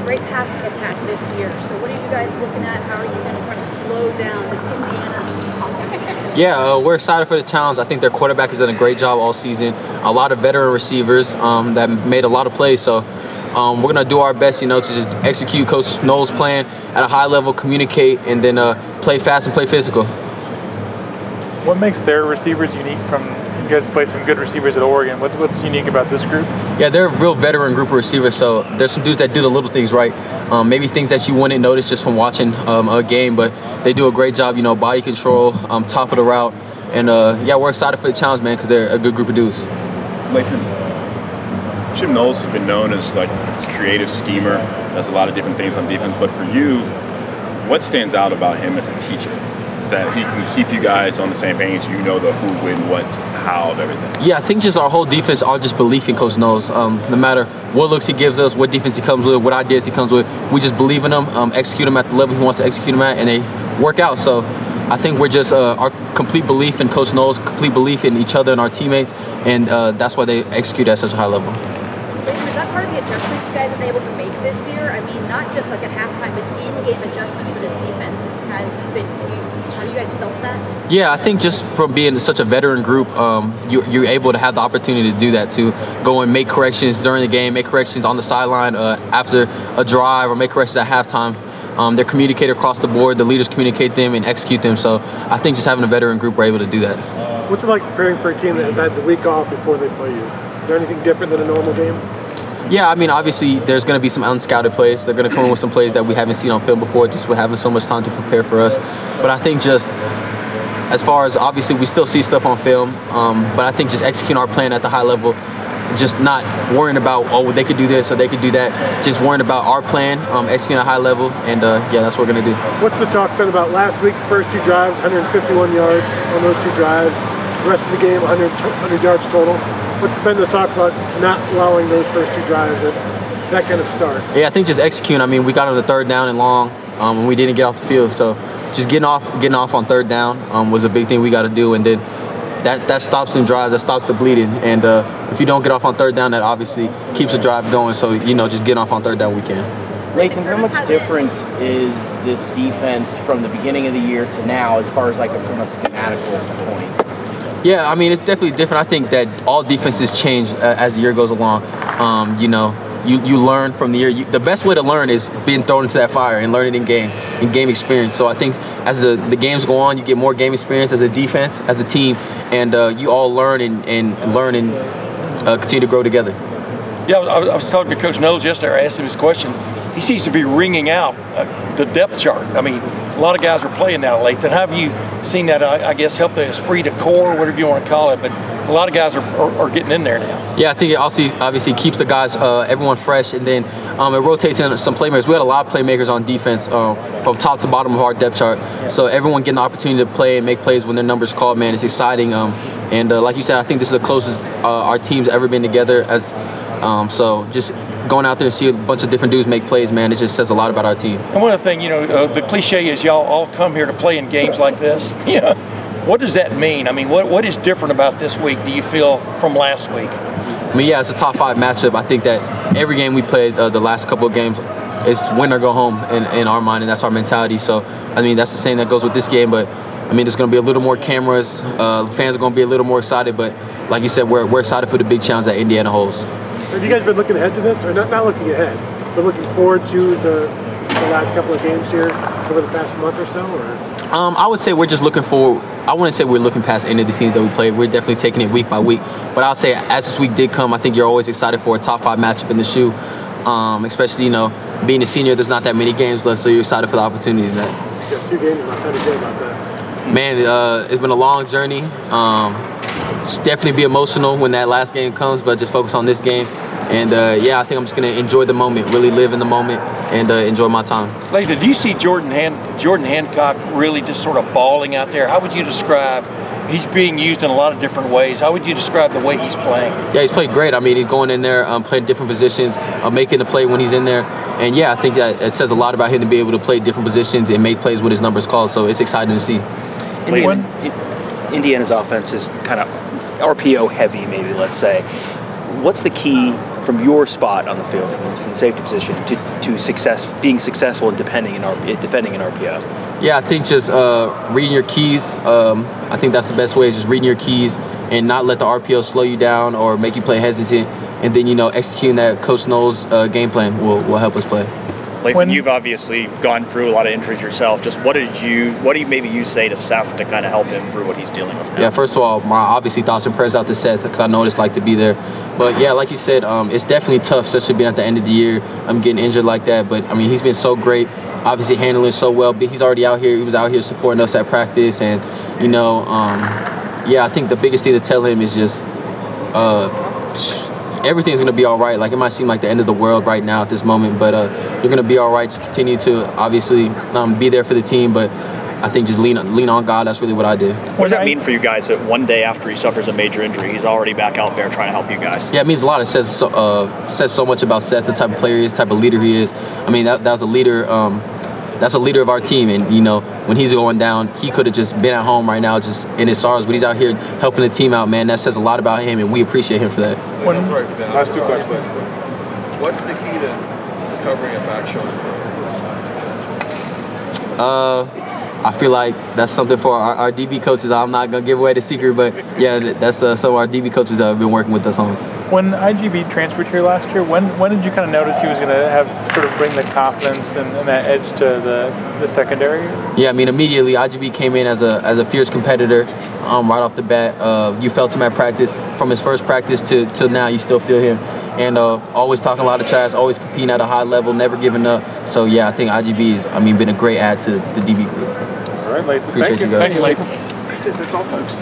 great passing attack this year. So what are you guys looking at? How are you going to try to slow down this Indiana offense? Yeah, we're excited for the challenge. I think their quarterback has done a great job all season. A lot of veteran receivers that made a lot of plays. So we're going to do our best, to just execute Coach Knowles' plan at a high level, communicate, and then play fast and play physical. What makes their receivers unique from, you guys play some good receivers at Oregon. What's unique about this group? Yeah, they're a real veteran group of receivers, so there's some dudes that do the little things right. Maybe things that you wouldn't notice just from watching a game, but they do a great job, body control, top of the route. And yeah, we're excited for the challenge, man, because they're a good group of dudes. Lathan, Jim Knowles has been known as like a creative schemer, does a lot of different things on defense, but for you, what stands out about him as a teacher? That he can keep you guys on the same page, the who, when, what, how of everything. Yeah, I think just our whole defense, all just belief in Coach Knowles. No matter what looks he gives us, what defense he comes with, what ideas he comes with, we just believe in them, execute them at the level he wants to execute them at, and they work out. So I think we're just our complete belief in Coach Knowles, complete belief in each other and our teammates, and that's why they execute at such a high level. Is that part of the adjustments you guys have been able to make this year? I mean, not just like at halftime, but in-game adjustments for this defense has been huge. Have you guys felt that? Yeah, I think just from being such a veteran group, you're able to have the opportunity to do that, to go and make corrections during the game, make corrections on the sideline after a drive, or make corrections at halftime. They're communicated across the board. The leaders communicate them and execute them. So I think just having a veteran group, we're able to do that. What's it like preparing for a team that has had the week off before they play you? Is there anything different than a normal game? Yeah, I mean, obviously, there's going to be some unscouted plays. They're going to come in with some plays that we haven't seen on film before, just for having so much time to prepare for us. But I think just as far as, obviously, we still see stuff on film, but I think just executing our plan at the high level, just not worrying about, oh, they could do this or they could do that, just worrying about our plan, executing at a high level, and yeah, that's what we're going to do. What's the talk been about last week? First two drives, 151 yards on those two drives. The rest of the game, 100 yards total. What's been the talk about not allowing those first two drives at that kind of start? Yeah, I think just executing. I mean, we got on the third down and long, and we didn't get off the field. So just getting off on third down was a big thing we got to do. And then that stops some drives, that stops the bleeding. And if you don't get off on third down, that obviously keeps the drive going. So, just getting off on third down we can. Lathan, how much different is this defense from the beginning of the year to now as far as from a schematical point? Yeah, I mean, it's definitely different. I think that all defenses change as the year goes along. You learn from the year. The best way to learn is being thrown into that fire and learning in game experience. So I think as the games go on, you get more game experience as a defense, as a team, and you all learn and continue to grow together. Yeah, I was talking to Coach Knowles yesterday. I asked him this question. He seems to be wringing out the depth chart. I mean, a lot of guys are playing now, Lathan. Have you seen that, I guess, help the esprit de corps, whatever you want to call it, but a lot of guys are getting in there now. Yeah, I think it also obviously keeps the guys, everyone fresh, and then it rotates in some playmakers. We had a lot of playmakers on defense from top to bottom of our depth chart. Yeah. So everyone getting the opportunity to play and make plays when their number's called, man, it's exciting. And like you said, I think this is the closest our team's ever been together. So just going out there and see a bunch of different dudes make plays, man, it just says a lot about our team. And one other thing, the cliche is y'all all come here to play in games like this. What does that mean? I mean, what is different about this week, do you feel, from last week? I mean, yeah, it's a top 5 matchup. I think that every game we played the last couple of games, it's win or go home in our mind, and that's our mentality. So, I mean, that's the same that goes with this game, but I mean, there's going to be a little more cameras. Fans are going to be a little more excited, but like you said, we're excited for the big challenge that Indiana holds. Have you guys been looking ahead to this, or not looking ahead, but looking forward to the last couple of games here over the past month or so? Or? I would say we're just looking forward. I wouldn't say we're looking past any of the teams that we played. We're definitely taking it week by week. But I'll say as this week did come, I think you're always excited for a top 5 matchup in the shoe. Especially, being a senior, there's not that many games left, so you're excited for the opportunity of that. You have 2 games left. How do you feel about that? Man, it's been a long journey. Definitely be emotional when that last game comes, but just focus on this game. And yeah, I think I'm just going to enjoy the moment, really live in the moment, and enjoy my time. Lathan, do you see Jordan Hancock really just sort of balling out there? How would you describe, he's being used in a lot of different ways, how would you describe the way he's playing? Yeah, he's played great. I mean, he's going in there, playing different positions, making the play when he's in there. And yeah, I think that it says a lot about him to be able to play different positions and make plays when his number's called. So it's exciting to see. Indiana's offense is kind of RPO heavy, maybe, let's say. What's the key from your spot on the field, from the safety position, to being successful in defending an RPO? Yeah, I think just reading your keys. I think that's the best way, is just reading your keys and not let the RPO slow you down or make you play hesitant. And then, executing that Coach Knowles' game plan will help us play. Lathan, you've obviously gone through a lot of injuries yourself. Just what do you maybe you say to Seth to kind of help him through what he's dealing with now? Yeah, first of all, my obviously thoughts and prayers out to Seth, because I know what it's like to be there. But yeah, like you said, it's definitely tough, especially being at the end of the year. I'm getting injured like that, but I mean, he's been so great, obviously handling it so well. But he's already out here. He was out here supporting us at practice, and yeah, I think the biggest thing to tell him is just everything's going to be all right. Like, it might seem like the end of the world right now at this moment, but you're going to be all right. Just continue to obviously be there for the team, but I think just lean on God. That's really what I do. What does that mean for you guys that one day after he suffers a major injury, he's already back out there trying to help you guys? Yeah, it means a lot. It says so much about Seth, the type of player he is, the type of leader he is. I mean, that's a leader. That's a leader of our team, and when he's going down, he could have just been at home right now, just in his sorrows. But he's out here helping the team out, man. That says a lot about him, and we appreciate him for that. Last 2 questions. What's the key to recovering a back shoulder? I feel like that's something for our DB coaches. I'm not gonna give away the secret, but yeah, that's some of our DB coaches that have been working with us on. When IGB transferred here last year, when did you kind of notice he was going to sort of bring the confidence and that edge to the secondary? Yeah, I mean, immediately IGB came in as a fierce competitor right off the bat. You felt him at practice, from his first practice to now. You still feel him, and always talking a lot of trash, always competing at a high level, never giving up. So yeah, I think IGB has been a great add to the DB group. All right, Lathan. Appreciate you guys. Thank you, Lathan. That's it. That's all, folks.